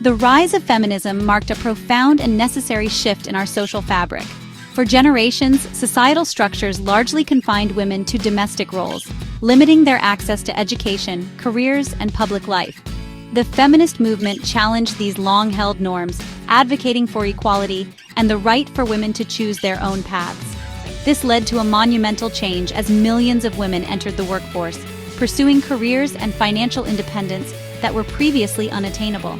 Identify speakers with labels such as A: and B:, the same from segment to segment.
A: The rise of feminism marked a profound and necessary shift in our social fabric. For generations, societal structures largely confined women to domestic roles, limiting their access to education, careers, and public life. The feminist movement challenged these long-held norms, advocating for equality and the right for women to choose their own paths. This led to a monumental change as millions of women entered the workforce, pursuing careers and financial independence that were previously unattainable.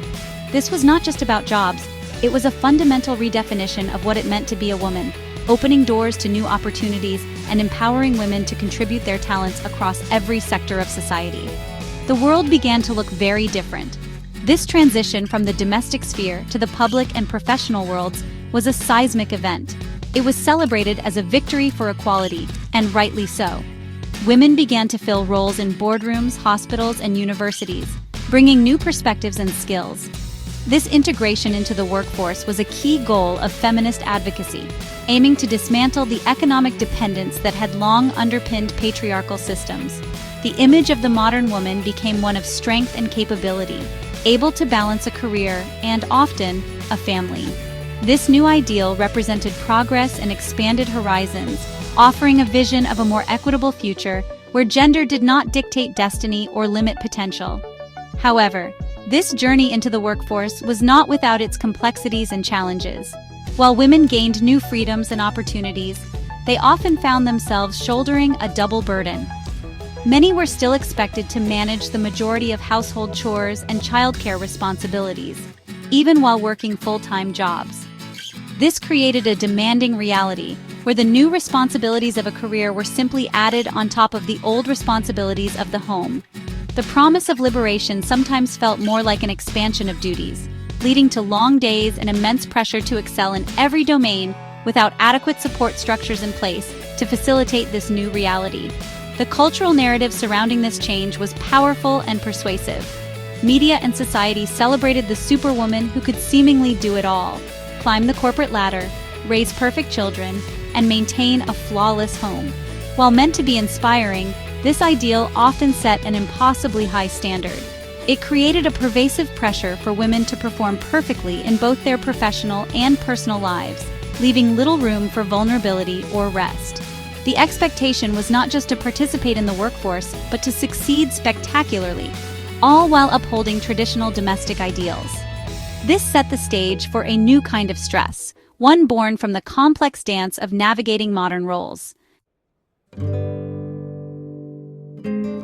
A: This was not just about jobs, it was a fundamental redefinition of what it meant to be a woman, opening doors to new opportunities and empowering women to contribute their talents across every sector of society. The world began to look very different. This transition from the domestic sphere to the public and professional worlds was a seismic event. It was celebrated as a victory for equality, and rightly so. Women began to fill roles in boardrooms, hospitals, and universities, bringing new perspectives and skills. This integration into the workforce was a key goal of feminist advocacy, aiming to dismantle the economic dependence that had long underpinned patriarchal systems. The image of the modern woman became one of strength and capability, able to balance a career and, often, a family. This new ideal represented progress and expanded horizons, offering a vision of a more equitable future where gender did not dictate destiny or limit potential. However, this journey into the workforce was not without its complexities and challenges. While women gained new freedoms and opportunities, they often found themselves shouldering a double burden. Many were still expected to manage the majority of household chores and childcare responsibilities, even while working full-time jobs. This created a demanding reality, where the new responsibilities of a career were simply added on top of the old responsibilities of the home. The promise of liberation sometimes felt more like an expansion of duties, leading to long days and immense pressure to excel in every domain without adequate support structures in place to facilitate this new reality. The cultural narrative surrounding this change was powerful and persuasive. Media and society celebrated the superwoman who could seemingly do it all: climb the corporate ladder, raise perfect children, and maintain a flawless home. While meant to be inspiring, this ideal often set an impossibly high standard. It created a pervasive pressure for women to perform perfectly in both their professional and personal lives, leaving little room for vulnerability or rest. The expectation was not just to participate in the workforce, but to succeed spectacularly, all while upholding traditional domestic ideals. This set the stage for a new kind of stress, one born from the complex dance of navigating modern roles.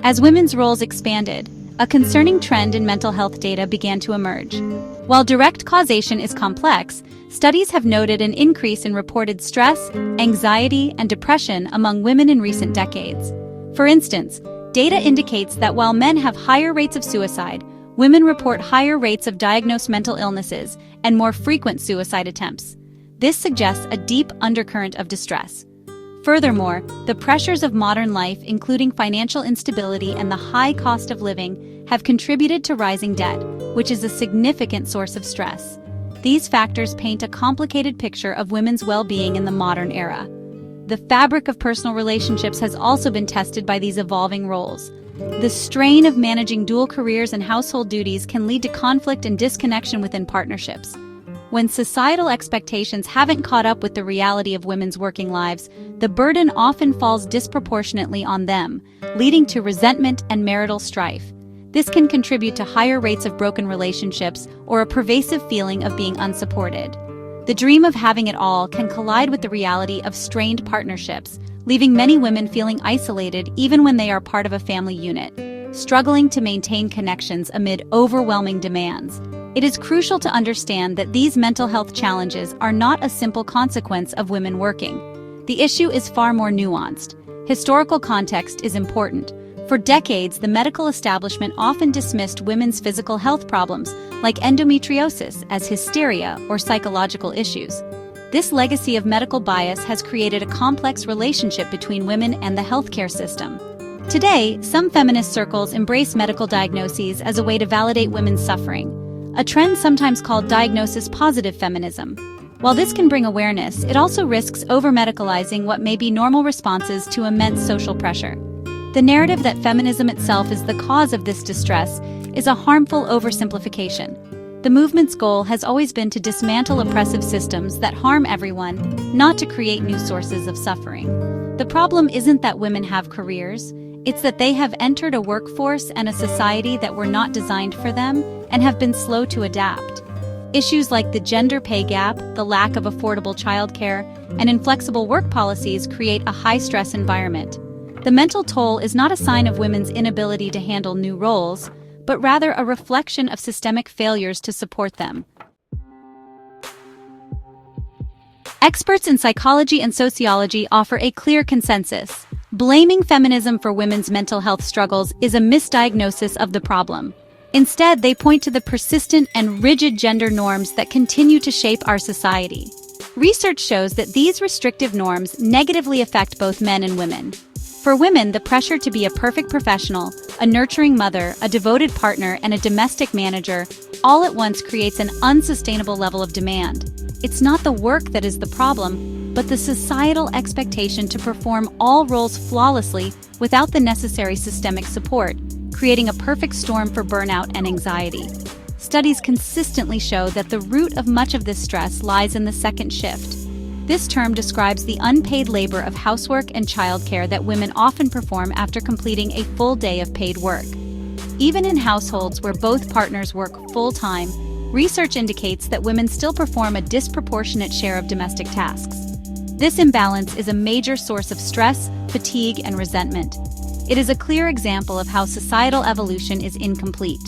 A: As women's roles expanded, a concerning trend in mental health data began to emerge. While direct causation is complex, studies have noted an increase in reported stress, anxiety, and depression among women in recent decades. For instance, data indicates that while men have higher rates of suicide, women report higher rates of diagnosed mental illnesses and more frequent suicide attempts. This suggests a deep undercurrent of distress. Furthermore, the pressures of modern life, including financial instability and the high cost of living, have contributed to rising debt, which is a significant source of stress. These factors paint a complicated picture of women's well-being in the modern era. The fabric of personal relationships has also been tested by these evolving roles. The strain of managing dual careers and household duties can lead to conflict and disconnection within partnerships. When societal expectations haven't caught up with the reality of women's working lives, the burden often falls disproportionately on them, leading to resentment and marital strife. This can contribute to higher rates of broken relationships or a pervasive feeling of being unsupported. The dream of having it all can collide with the reality of strained partnerships, leaving many women feeling isolated even when they are part of a family unit, struggling to maintain connections amid overwhelming demands. It is crucial to understand that these mental health challenges are not a simple consequence of women working. The issue is far more nuanced. Historical context is important. For decades, the medical establishment often dismissed women's physical health problems, like endometriosis, as hysteria or psychological issues. This legacy of medical bias has created a complex relationship between women and the healthcare system. Today, some feminist circles embrace medical diagnoses as a way to validate women's suffering, a trend sometimes called diagnosis-positive feminism. While this can bring awareness, it also risks over-medicalizing what may be normal responses to immense social pressure. The narrative that feminism itself is the cause of this distress is a harmful oversimplification. The movement's goal has always been to dismantle oppressive systems that harm everyone, not to create new sources of suffering. The problem isn't that women have careers, it's that they have entered a workforce and a society that were not designed for them and have been slow to adapt. Issues like the gender pay gap, the lack of affordable childcare, and inflexible work policies create a high-stress environment. The mental toll is not a sign of women's inability to handle new roles, but rather a reflection of systemic failures to support them. Experts in psychology and sociology offer a clear consensus. Blaming feminism for women's mental health struggles is a misdiagnosis of the problem. Instead, they point to the persistent and rigid gender norms that continue to shape our society. Research shows that these restrictive norms negatively affect both men and women. For women, the pressure to be a perfect professional, a nurturing mother, a devoted partner, and a domestic manager all at once creates an unsustainable level of demand. It's not the work that is the problem, but the societal expectation to perform all roles flawlessly without the necessary systemic support, creating a perfect storm for burnout and anxiety. Studies consistently show that the root of much of this stress lies in the second shift. This term describes the unpaid labor of housework and childcare that women often perform after completing a full day of paid work. Even in households where both partners work full-time, research indicates that women still perform a disproportionate share of domestic tasks. This imbalance is a major source of stress, fatigue, and resentment. It is a clear example of how societal evolution is incomplete.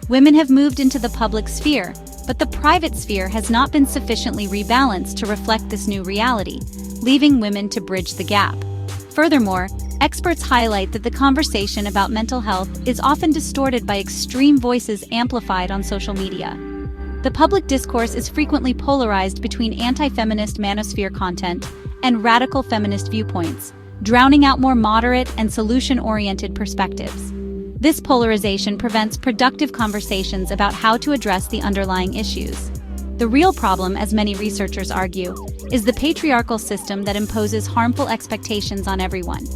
A: Women have moved into the public sphere, but the private sphere has not been sufficiently rebalanced to reflect this new reality, leaving women to bridge the gap. Furthermore, experts highlight that the conversation about mental health is often distorted by extreme voices amplified on social media. The public discourse is frequently polarized between anti-feminist manosphere content and radical feminist viewpoints, drowning out more moderate and solution-oriented perspectives. This polarization prevents productive conversations about how to address the underlying issues. The real problem, as many researchers argue, is the patriarchal system that imposes harmful expectations on everyone.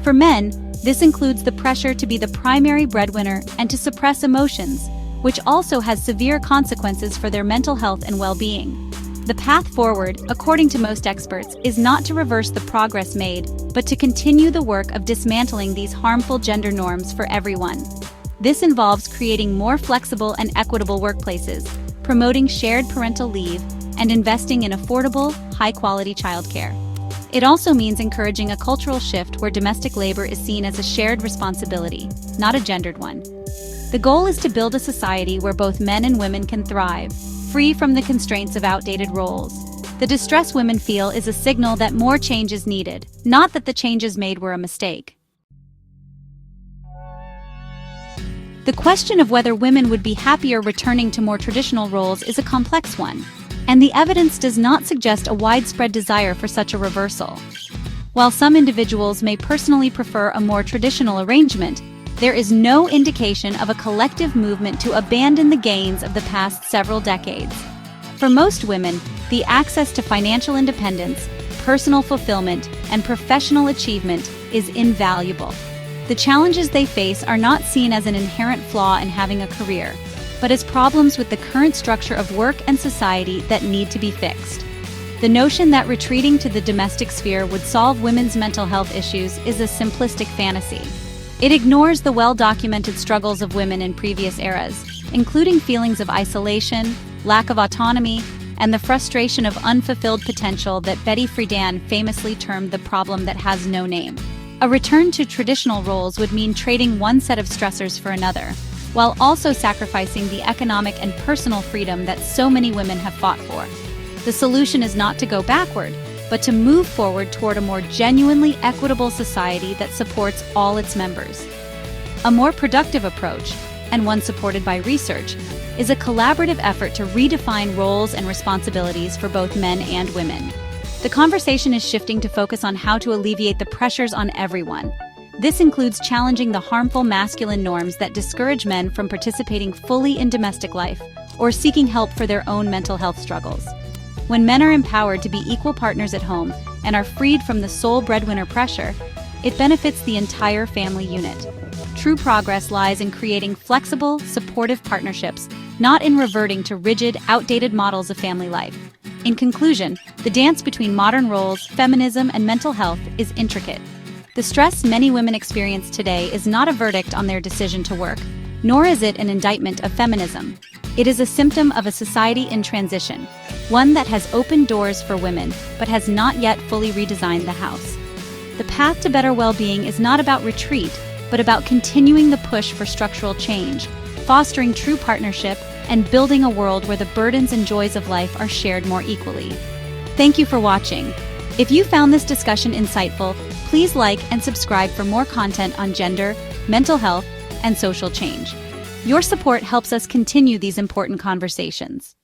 A: For men, this includes the pressure to be the primary breadwinner and to suppress emotions, which also has severe consequences for their mental health and well-being. The path forward, according to most experts, is not to reverse the progress made, but to continue the work of dismantling these harmful gender norms for everyone. This involves creating more flexible and equitable workplaces, promoting shared parental leave, and investing in affordable, high-quality childcare. It also means encouraging a cultural shift where domestic labor is seen as a shared responsibility, not a gendered one. The goal is to build a society where both men and women can thrive, free from the constraints of outdated roles. The distress women feel is a signal that more change is needed, not that the changes made were a mistake. The question of whether women would be happier returning to more traditional roles is a complex one, and the evidence does not suggest a widespread desire for such a reversal. While some individuals may personally prefer a more traditional arrangement, there is no indication of a collective movement to abandon the gains of the past several decades. For most women, the access to financial independence, personal fulfillment, and professional achievement is invaluable. The challenges they face are not seen as an inherent flaw in having a career, but as problems with the current structure of work and society that need to be fixed. The notion that retreating to the domestic sphere would solve women's mental health issues is a simplistic fantasy. It ignores the well-documented struggles of women in previous eras, including feelings of isolation, lack of autonomy, and the frustration of unfulfilled potential that Betty Friedan famously termed the problem that has no name. A return to traditional roles would mean trading one set of stressors for another, while also sacrificing the economic and personal freedom that so many women have fought for. The solution is not to go backward, but to move forward toward a more genuinely equitable society that supports all its members. A more productive approach, and one supported by research, is a collaborative effort to redefine roles and responsibilities for both men and women. The conversation is shifting to focus on how to alleviate the pressures on everyone. This includes challenging the harmful masculine norms that discourage men from participating fully in domestic life or seeking help for their own mental health struggles. When men are empowered to be equal partners at home and are freed from the sole breadwinner pressure, it benefits the entire family unit. True progress lies in creating flexible, supportive partnerships not in reverting to rigid, outdated models of family life. In conclusion, the dance between modern roles, feminism, and mental health is intricate. The stress many women experience today is not a verdict on their decision to work, nor is it an indictment of feminism. It is a symptom of a society in transition, one that has opened doors for women, but has not yet fully redesigned the house. The path to better well-being is not about retreat, but about continuing the push for structural change, fostering true partnership, and building a world where the burdens and joys of life are shared more equally. Thank you for watching. If you found this discussion insightful, please like and subscribe for more content on gender, mental health, and social change. Your support helps us continue these important conversations.